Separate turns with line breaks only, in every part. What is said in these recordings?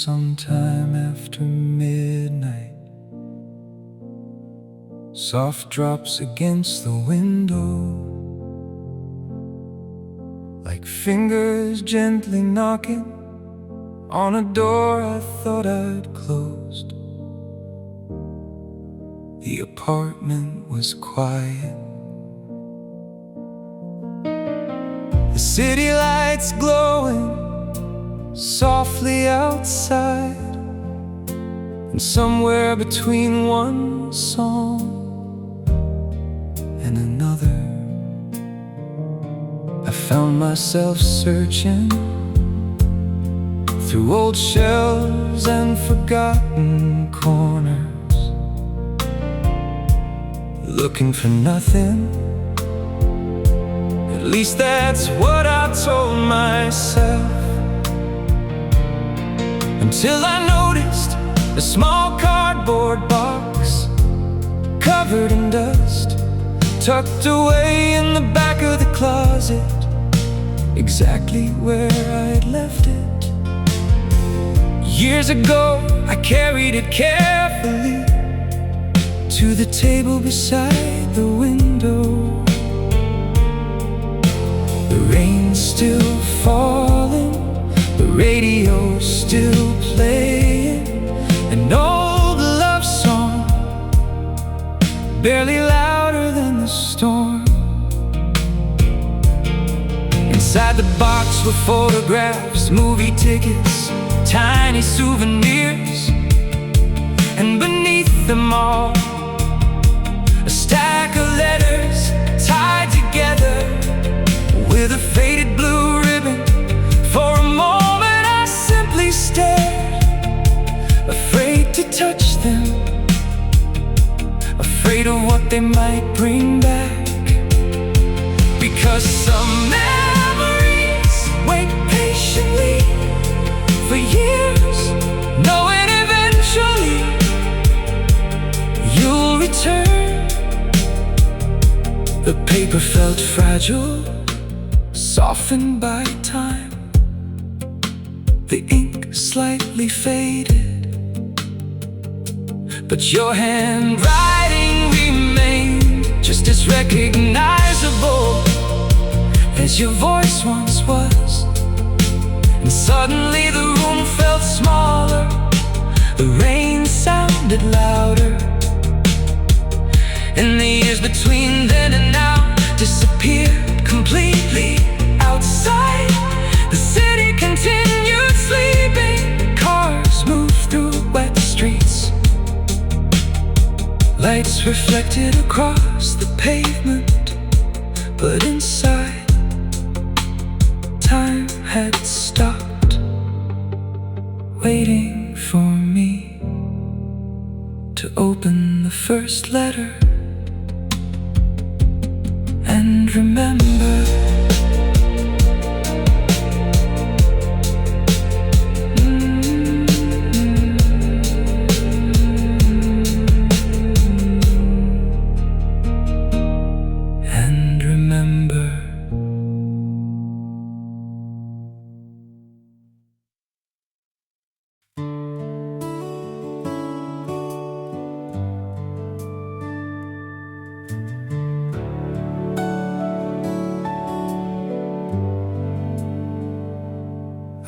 sometime after midnight. Soft drops against the window, like fingers gently knocking on a door I thought I'd closed. The apartment was quiet. The city lights glowing softly outside, and somewhere between one song and another, I found myself searching through old shelves and forgotten corners, looking for nothing. At least that's what I told myself, until I noticed a small cardboard box covered in dust, tucked away in the back of the closet, exactly where I'd left it. Years ago, I carried it carefully to the table beside the window. The rain's still falling, the radio's still playing, an old love song, barely louder than the storm. Inside the box were photographs, movie tickets, tiny souvenirs, and beneath them all, a stack of letters tied together with a faded blue ribbon. For a moment I simply stared, afraid to touch them, afraid of what they might bring back. Because some memories wait patiently for years, knowing eventually you'll return. The paper felt fragile, softened by time. The ink slightly faded, but your handwriting remained just as recognizable as your voice once was. And suddenly the room felt smaller, the rain sounded louder, and the years between then and now disappeared completely. Outside, the city continued sleeping. Cars moved through wet streets, lights reflected across the pavement, but inside, time had stopped, waiting for me to open the first letter and remember.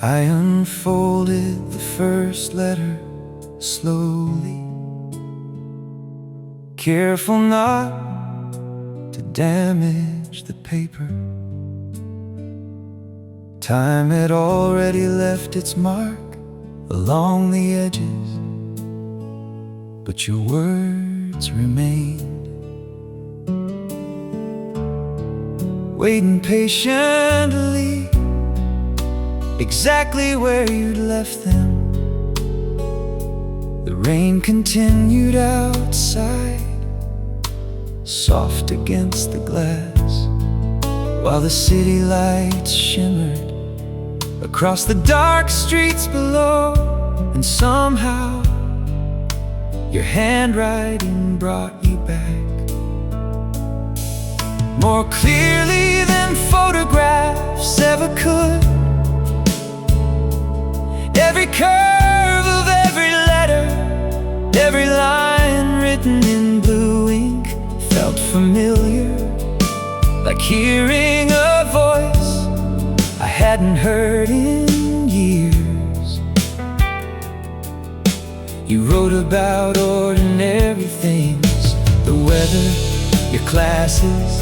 I unfolded the first letter slowly, careful not to damage the paper. Time had already left its mark along the edges, but your words remained, waiting patiently, exactly where you'd left them. The rain continued outside, soft against the glass, while the city lights shimmered across the dark streets below. And somehow your handwriting brought you back, more clearly than photographs ever could. Every curve of every letter, every line written in blue ink felt familiar, like hearing a voice I hadn't heard in years. You wrote about ordinary things, the weather, your classes,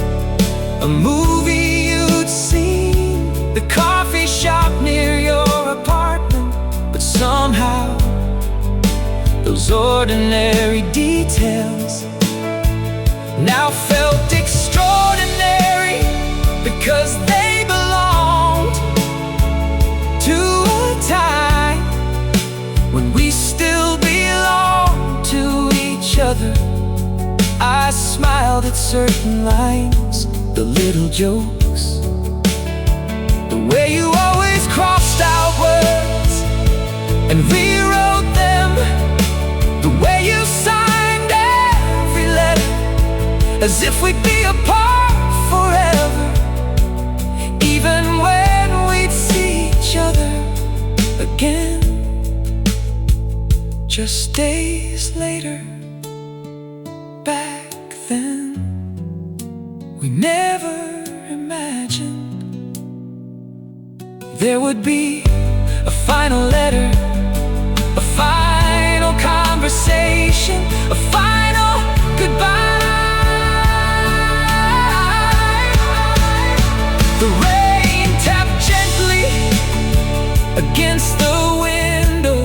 a movie you'd seen, the coffee shop near your apartment. But somehow those ordinary details now felt extraordinary, because they belonged to a time when we still belonged to each other. I smiled at certain lines, the little jokes, the way you always crossed out words and rewrote them, the way you signed every letter as if we'd be apart forever, even when we'd see each other again just days later. Back then, we never imagined there would be a final letter, a final conversation, a final goodbye. The rain tapped gently against the window,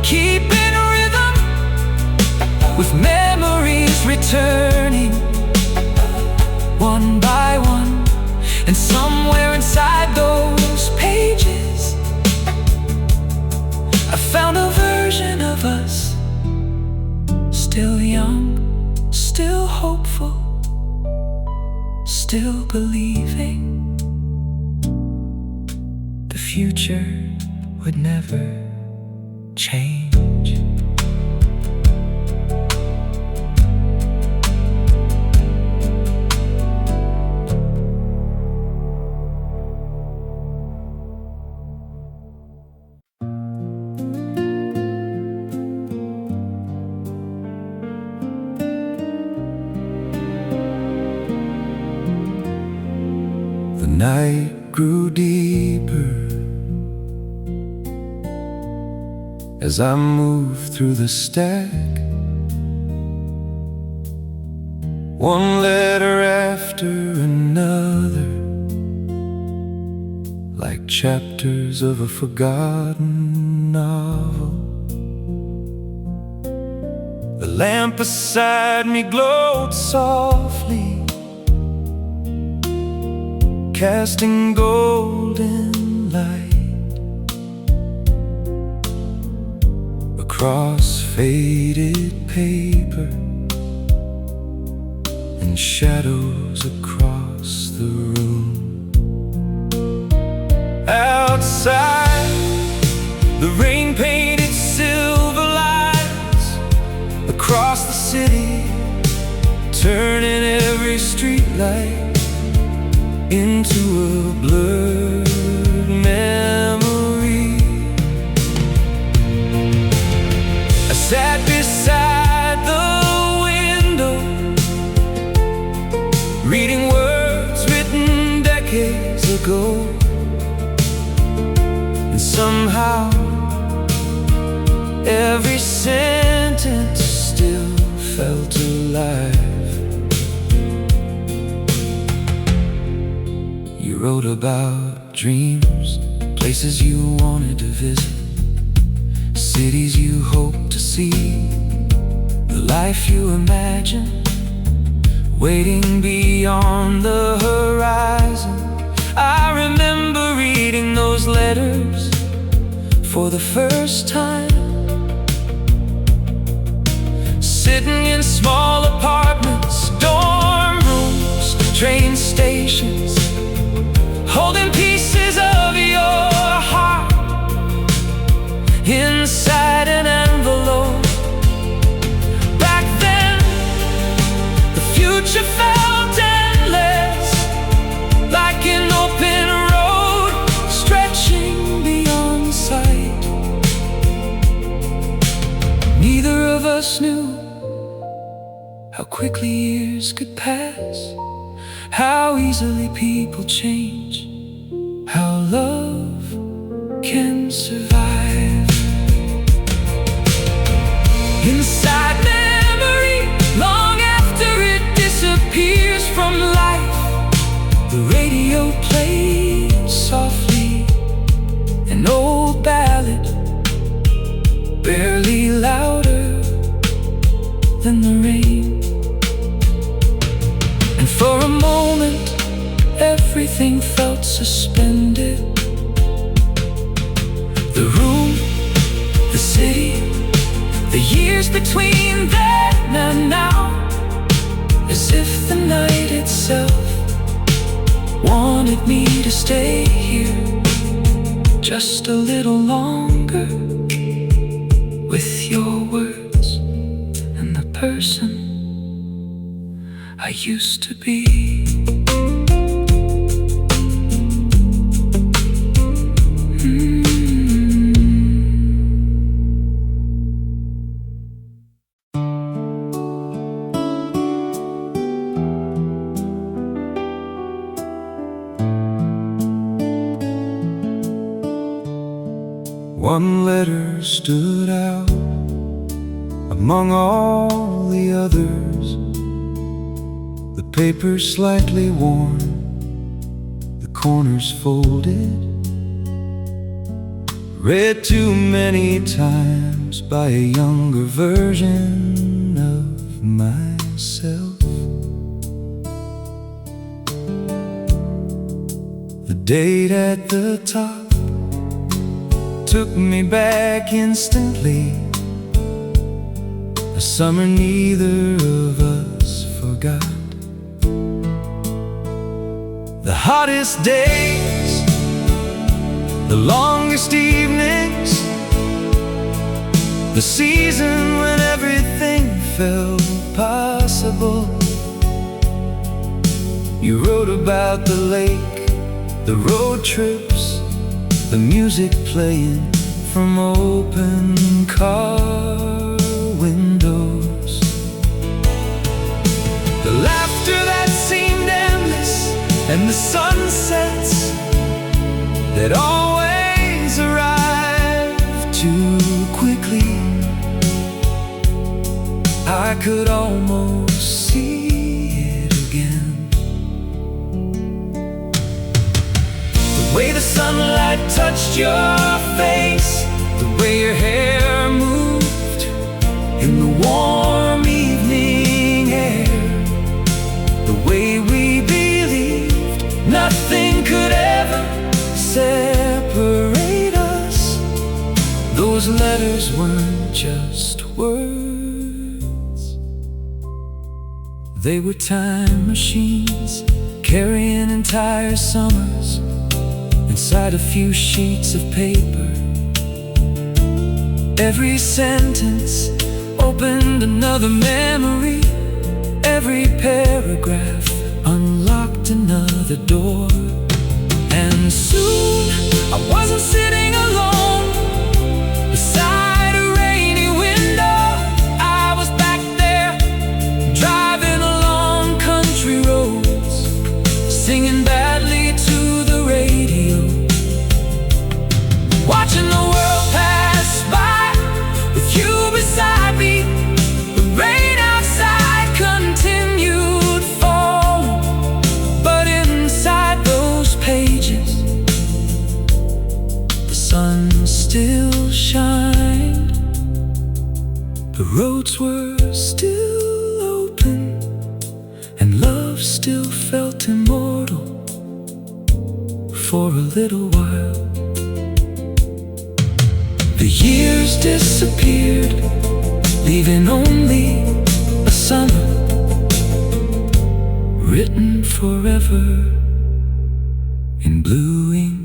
keeping rhythm with memories returning one by one. And somewhere inside those pages, I found a version of us, still young, still hopeful, still believing the future would never change. The night grew deeper as I moved through the stack, one letter after another, like chapters of a forgotten novel. The lamp beside me glowed softly, casting golden light across faded paper and shadows across the room. Outside, the rain painted silver lines across the city, turning every streetlight into a blurred memory. I sat beside the window, reading words written decades ago, and somehow every sentence still felt alive. You wrote about dreams, places you wanted to visit, cities you hoped to see, the life you imagined waiting beyond the horizon. I remember reading those letters for the first time, sitting in small apartments, dorm rooms, train stations, holding pieces of your heart inside an envelope. Back then, the future felt endless, like an open road stretching beyond sight. us knew how quickly years could pass, how easily people change, how love can survive. Inside memory, long after it disappears from life, the radio plays softly, an old ballad, barely louder than the rain. And for a moment, everything felt suspended. The room, the city, the years between then and now, as if the night itself wanted me to stay here just a little longer, with your words and the person I used to be. One letter stood out among all the others, the paper slightly worn, the corners folded, read too many times by a younger version of myself. The date at the top took me back instantly, a summer neither of us forgot. The hottest days, the longest evenings, the season when everything felt possible. You wrote about the lake, the road trips, the music playing from open car windows, the laughter that seemed endless, and the sunsets that always arrived too quickly. I could almost see it again. The way the sunlight touched your face, the way your hair moved in the warm evening air, the way we believed nothing could ever separate us. Those letters weren't just words, they were time machines carrying entire summers inside a few sheets of paper. Every sentence opened another memory, every paragraph unlocked another door. And soon I wasn't sitting alone beside a rainy window. I was back there driving along country roads, singing badly to the radio, watching the world pass by with you beside me. The rain outside continued falling, but inside those pages the sun still shined. The roads were still open, and love still felt immortal for a little while. The years disappeared, leaving only a summer written forever in blue ink.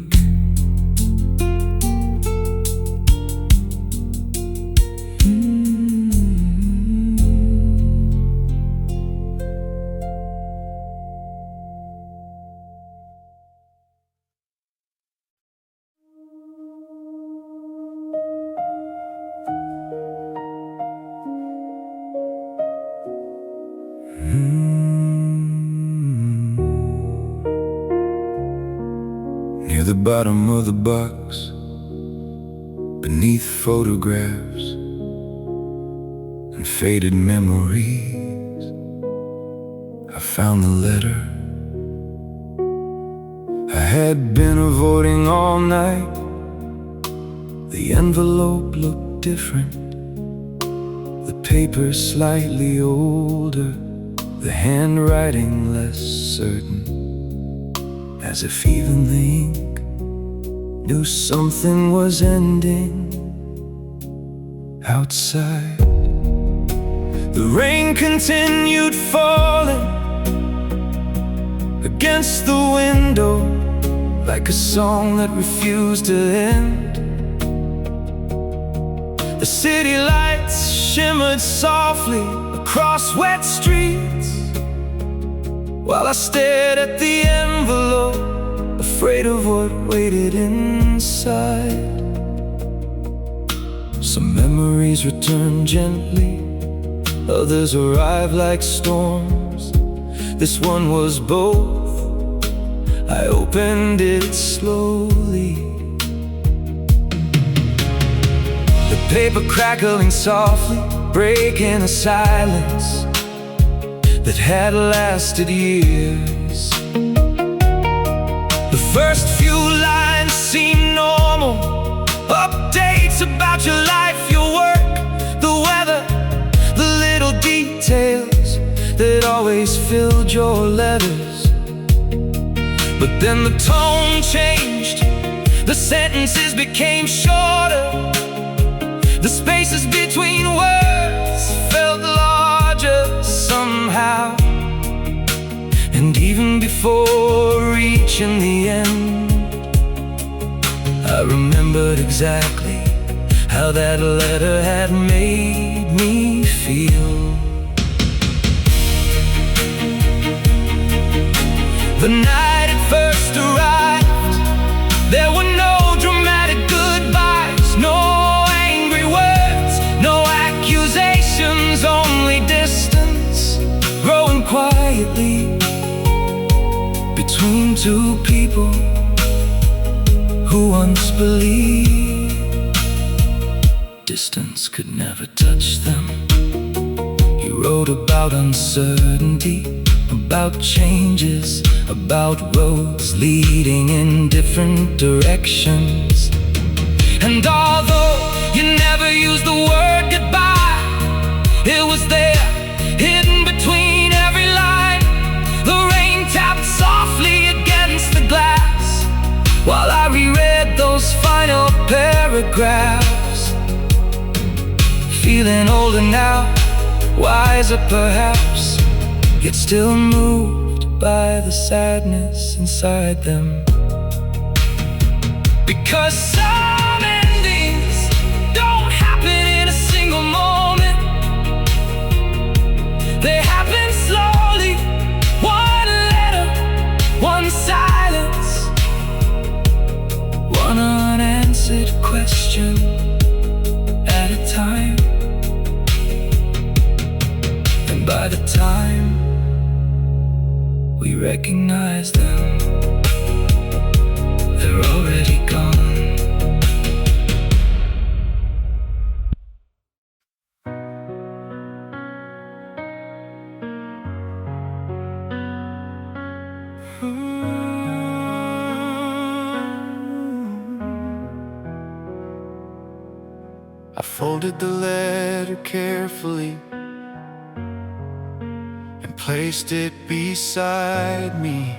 the bottom of the box, beneath photographs and faded memories, I found the letter I had been avoiding all night. The envelope looked different, the paper slightly older, the handwriting less certain, as if even the ink knew something was ending outside. The rain continued falling against the window, like a song that refused to end. The city lights shimmered softly across wet streets, while I stared at the envelope, afraid of what waited inside. Some memories return gently, others arrive like storms. This one was both. I opened it slowly, the paper crackling softly, breaking a silence that had lasted years. The first few lines seemed normal, updates about your life, your work, the weather, the little details that always filled your letters. But then the tone changed, the sentences became shorter, the spaces between words felt larger somehow. And even before reaching the end, I remembered exactly how that letter had made me feel. The night it first arrived, there were no dramatic goodbyes, no angry words, no accusations, only distance growing quietly between two people who once believed distance could never touch them. He wrote about uncertainty, about changes, about roads leading in different directions. And although you never used the word goodbye, it was there, hidden between every line. The rain tapped softly against the glass while I reread those final paragraphs. Feeling older now, wiser perhaps, yet still moved by the sadness inside them. Because some endings don't happen in a single moment, they happen slowly, one letter, one silence, one unanswered question at a time. And by the time we recognize them, they're already gone. I folded the letter carefully and placed it beside me.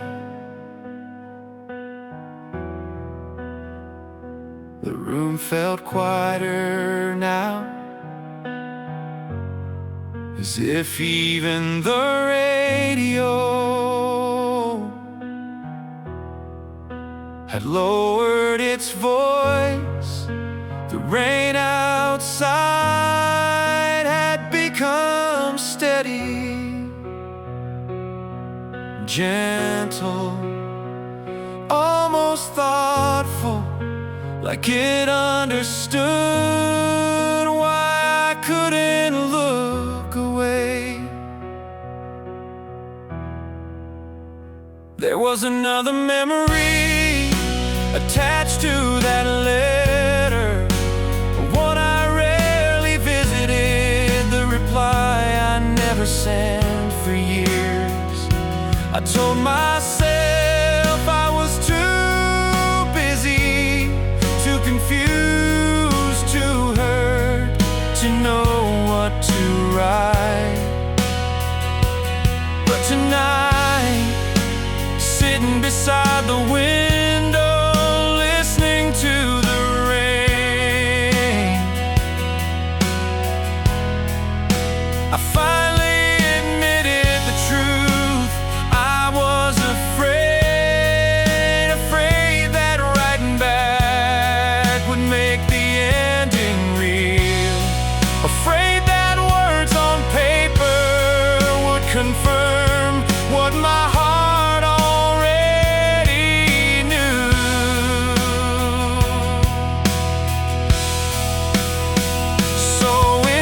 The room felt quieter now, as if even the radio had lowered its voice. The rain outside had become steady, gentle, almost thoughtful, like it understood why I couldn't look away. There was another memory, attached to that letter, one I rarely visited, the reply I never sent for years. I told myself I was too busy, too confused, too hurt to know what to write. But tonight, sitting beside the window, listening to the rain, I finally admitted the truth. I was afraid that writing back would make the ending real, afraid that words on paper would confirm what my heart already knew. So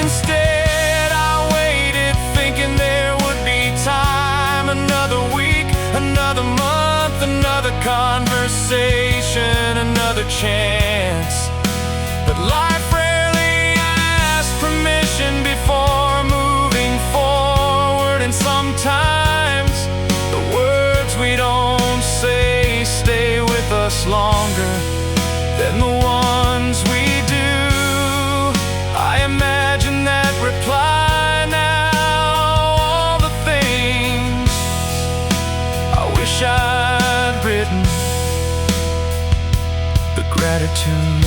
instead I waited, thinking there would be time. Another week, another month, another conversation, another chance. But life rarely asks permission before moving forward, and sometimes the words we don't say stay with us longer than the ones we do. I imagine that reply now, all the things I wish I'd written, the gratitude.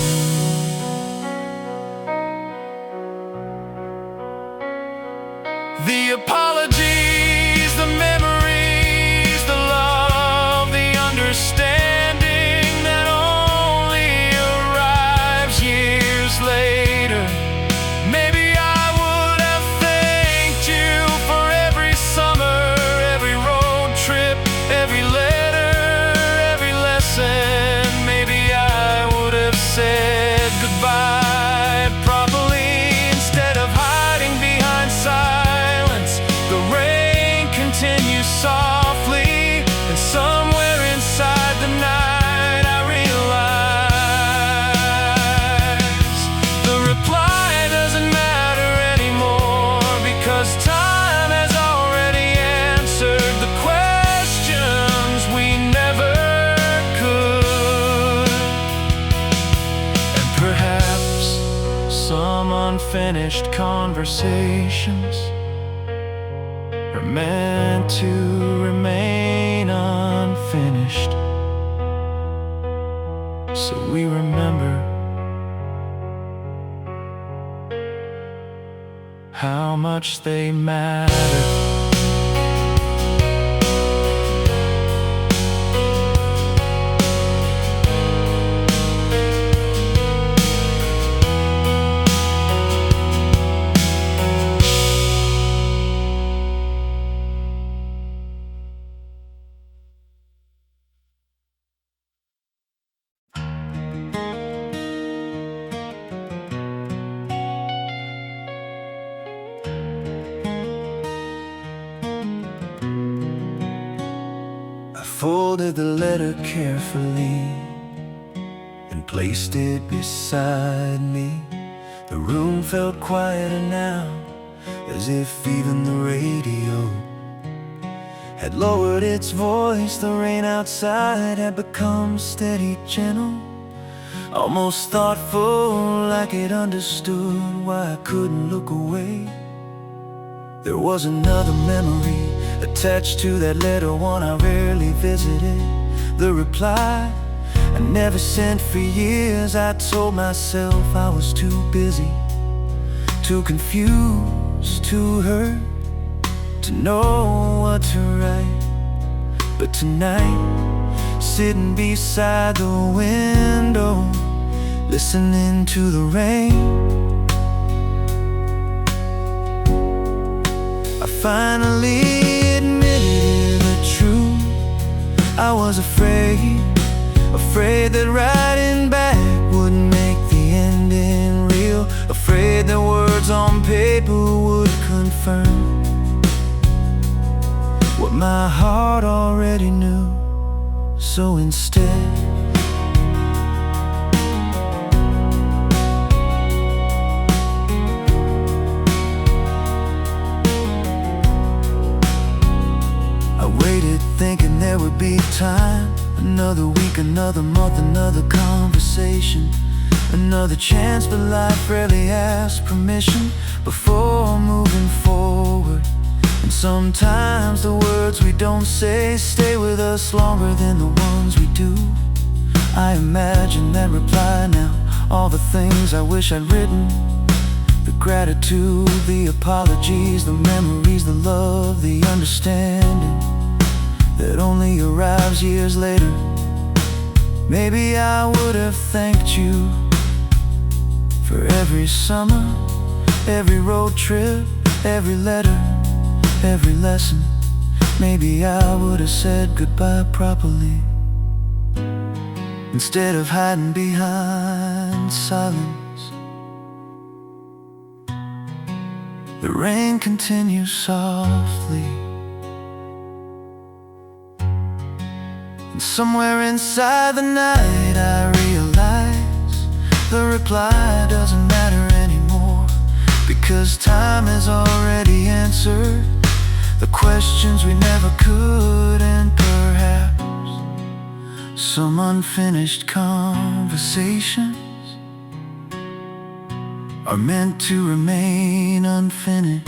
The apologies, the memories, the love, the understanding that only arrives years later. Maybe I would have thanked you for every summer, every road trip, every letter, every lesson. Maybe I would have said goodbye properly instead of hiding behind silence. The rain continues softly, and somewhere inside the night I realize the reply doesn't matter anymore, because time has already answered the questions we never could. And perhaps some unfinished conversations are meant to remain unfinished, so we remember how much they matter. Folded the letter carefully and placed it beside me. The room felt quieter now, as if even the radio had lowered its voice. The rain outside had become steady, gentle, almost thoughtful, like it understood why I couldn't look away. There was another memory attached to that letter, one I rarely visited. The reply I never sent for years. I told myself I was too busy, too confused, too hurt to know what to write. But tonight, sitting beside the window, listening to the rain, I finally admitted the truth. I was afraid that writing back would make the ending real, afraid that words on paper would confirm what my heart already knew. So instead
Another week, another month, another conversation, another chance, but life rarely asks permission before moving forward. And sometimes the words we don't say stay with us longer than the ones we do. I imagine that reply now, all the things I wish I'd written, the gratitude, the apologies, the memories, the love, the understanding that only arrives years later. Maybe I would have thanked you for every summer, every road trip, every letter, every lesson. Maybe I would have said goodbye properly, instead of hiding behind silence. The rain continues softly, and somewhere inside the night I realize the reply doesn't matter anymore, because time has already answered the questions we never could. And perhaps some unfinished conversations are meant to remain unfinished,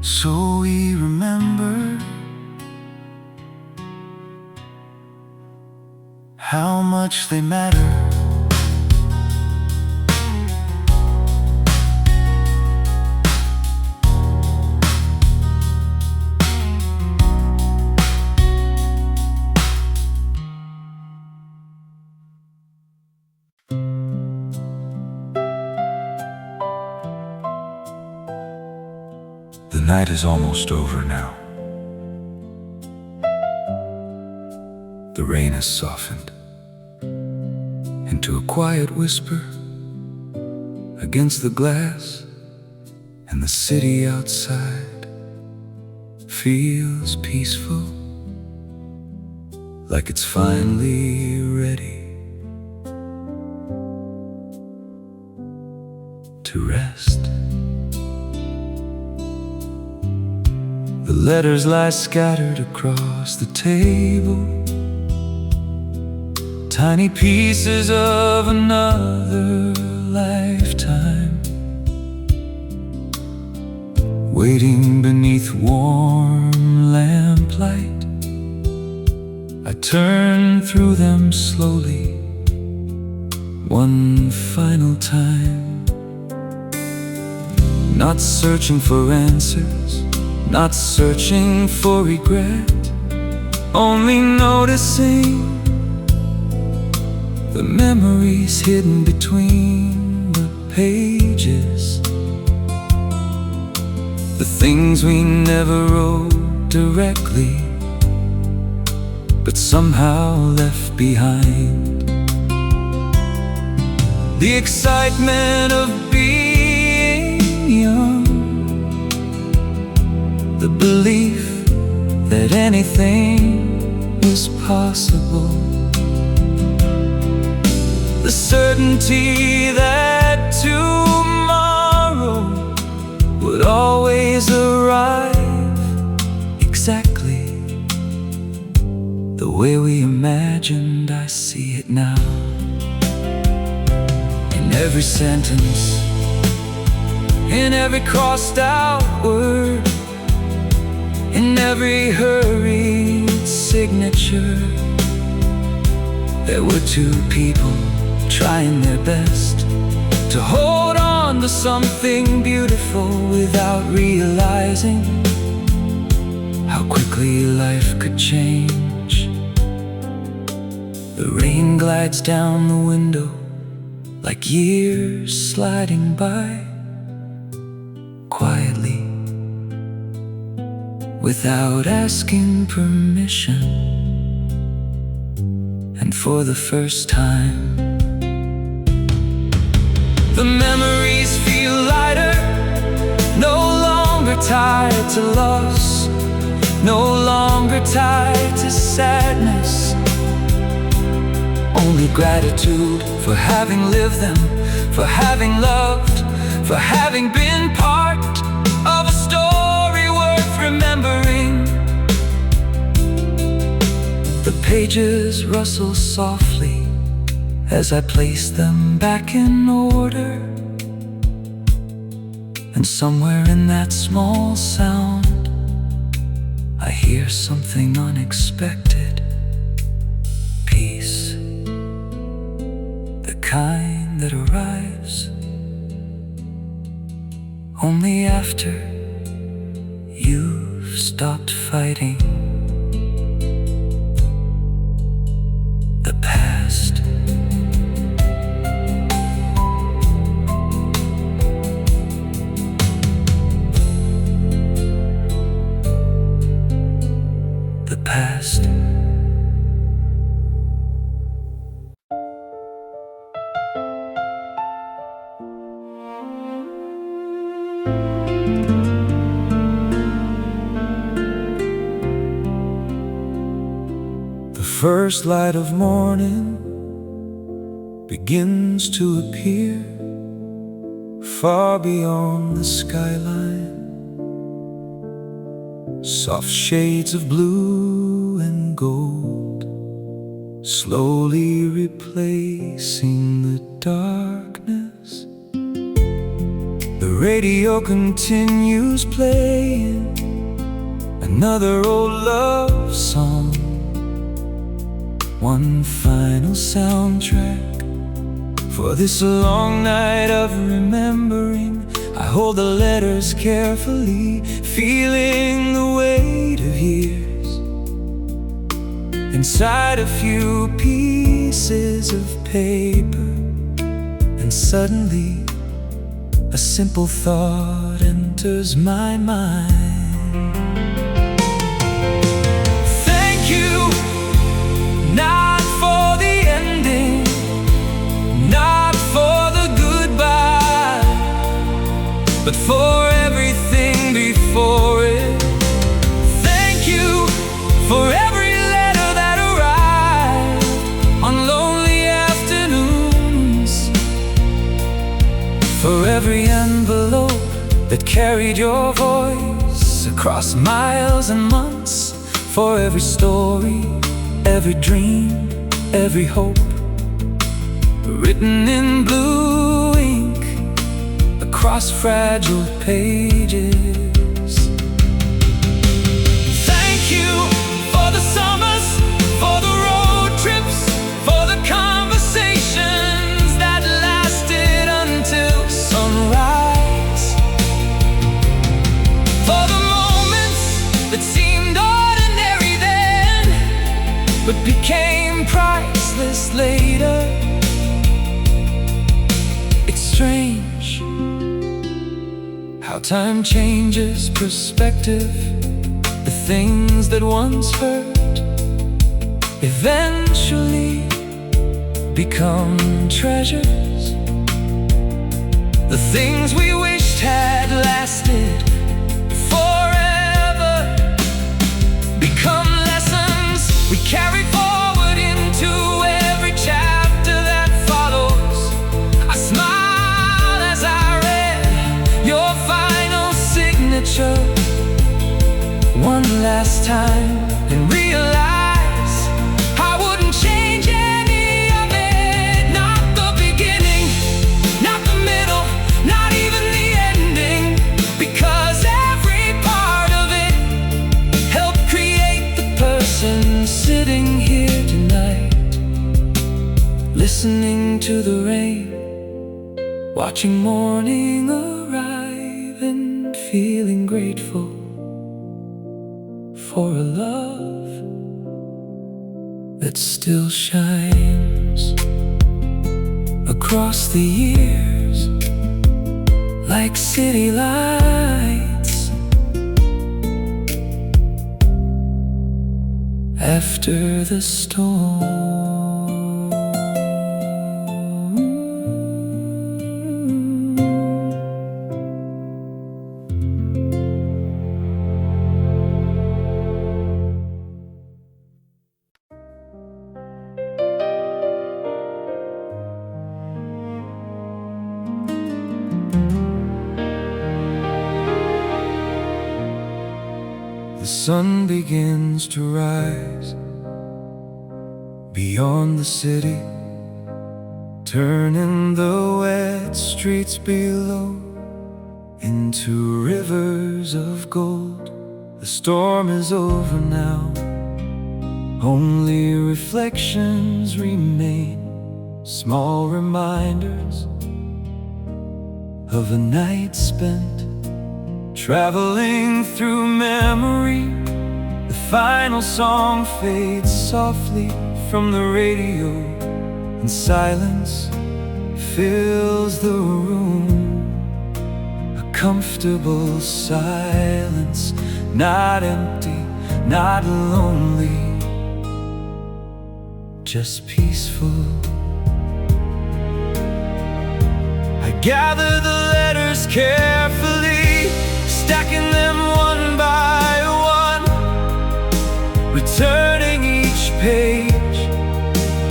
so we remember how much they matter.
The night is almost over now. The rain has softened into a quiet whisper against the glass, and the city outside feels peaceful, like it's finally ready to rest. The letters lie scattered across the table, tiny pieces of another lifetime, waiting beneath warm lamplight. I turn through them slowly, one final time, not searching for answers, not searching for regret, only noticing the memories hidden between the pages, the things we never wrote directly, but somehow left behind. The excitement of being young, the belief that anything is possible, the certainty that tomorrow would always arrive exactly the way we imagined. I see it now, in every sentence, in every crossed out word, in every hurried signature. There were two people trying their best to hold on to something beautiful without realizing how quickly life could change. The rain glides down the window like years sliding by quietly, without asking permission. And for the first time, the memories feel lighter, no longer tied to loss, no longer tied to sadness. Only gratitude for having lived them, for having loved, for having been part of a story worth remembering.
pages rustle softly as I place them back in order. And somewhere in that small sound, I hear something unexpected. Peace, the kind that arrives only after you've stopped fighting. The past, the past. The first light of morning begins to appear far beyond the skyline. Soft shades of blue and gold slowly replacing the darkness. The radio continues playing another old love song, one final soundtrack for this long night of remembering. I hold the letters carefully, feeling the weight of years inside a few pieces of paper. And suddenly a simple thought enters my mind. Thank you, not for the ending, not for the goodbye, but for everything before it. Thank you for every letter that arrived on lonely afternoons, for every envelope that carried your voice across miles and months, for every story, every dream, every hope written in blue ink across fragile pages. Thank you for the summers, for the road trips, for the conversations that lasted until sunrise, for the moments that seemed ordinary then but became priceless later. It's strange how time changes perspective. The things that once hurt eventually become treasures. The things we wished had lasted forever become lessons we carry forward into every chapter that follows. I smiled as I read your final signature one last time, and realize I wouldn't change any of it. Not the beginning, not the middle, not even the ending, because every part of it helped create the person sitting here tonight, listening to the rain, watching morning arrive, and feeling grateful for a love that still shines across the years like city lights after the storm. The sun begins to rise
beyond the city, turning the wet streets below into rivers of gold. The storm is over now, only reflections remain, small reminders of a night spent traveling through memory. The final song fades softly from the radio, and silence fills the room. A comfortable silence, not empty, not lonely, just peaceful. I gather the letters carefully, stacking them one by one, returning each page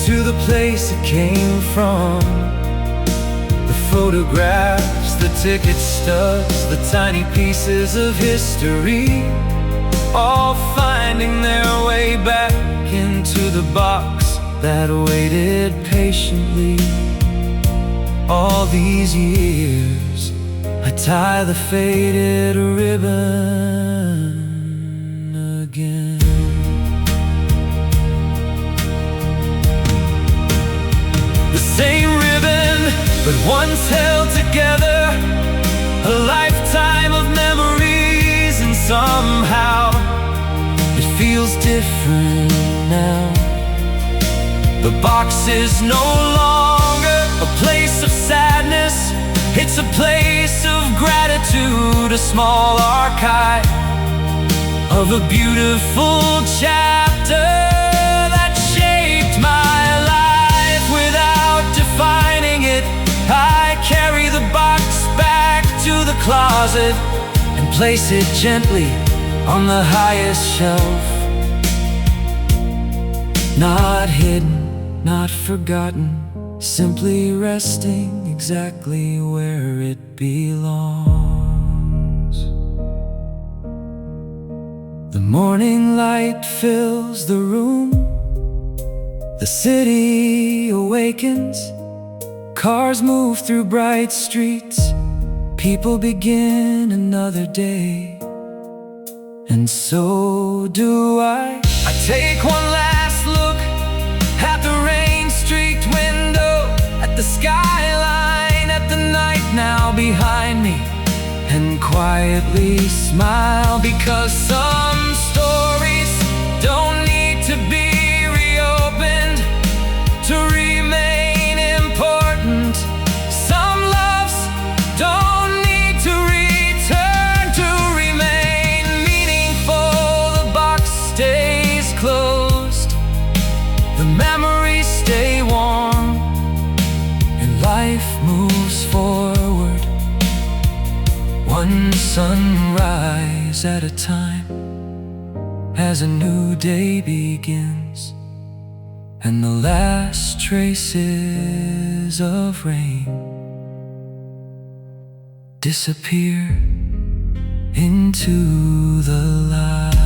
to the place it came from. The photographs, the ticket stubs, the tiny pieces of history, all finding their way back into the box that waited patiently. All these years, I tie the faded ribbon again. The same ribbon, but once held together, a lifetime of memories, and somehow it feels different now. The box is no longer a place of sadness, it's a place of gratitude, a small archive of a beautiful chapter that shaped my life. Without defining it, I carry the box back to the closet and place it gently on the highest shelf. Not hidden, not forgotten, simply resting exactly where it belongs. The morning light fills the room, the city awakens, cars move through bright streets, people begin another day. And so do I. I take one last look at the rain-streaked window, at the skyline, at the night now behind me, and quietly smile, because some stories don't need to be reopened to remain important. Some loves don't need to return to remain meaningful. The box stays closed, the memories stay warm, and life moves forward, one sunrise at a time, as a new day begins, and the last traces of rain disappear into the light.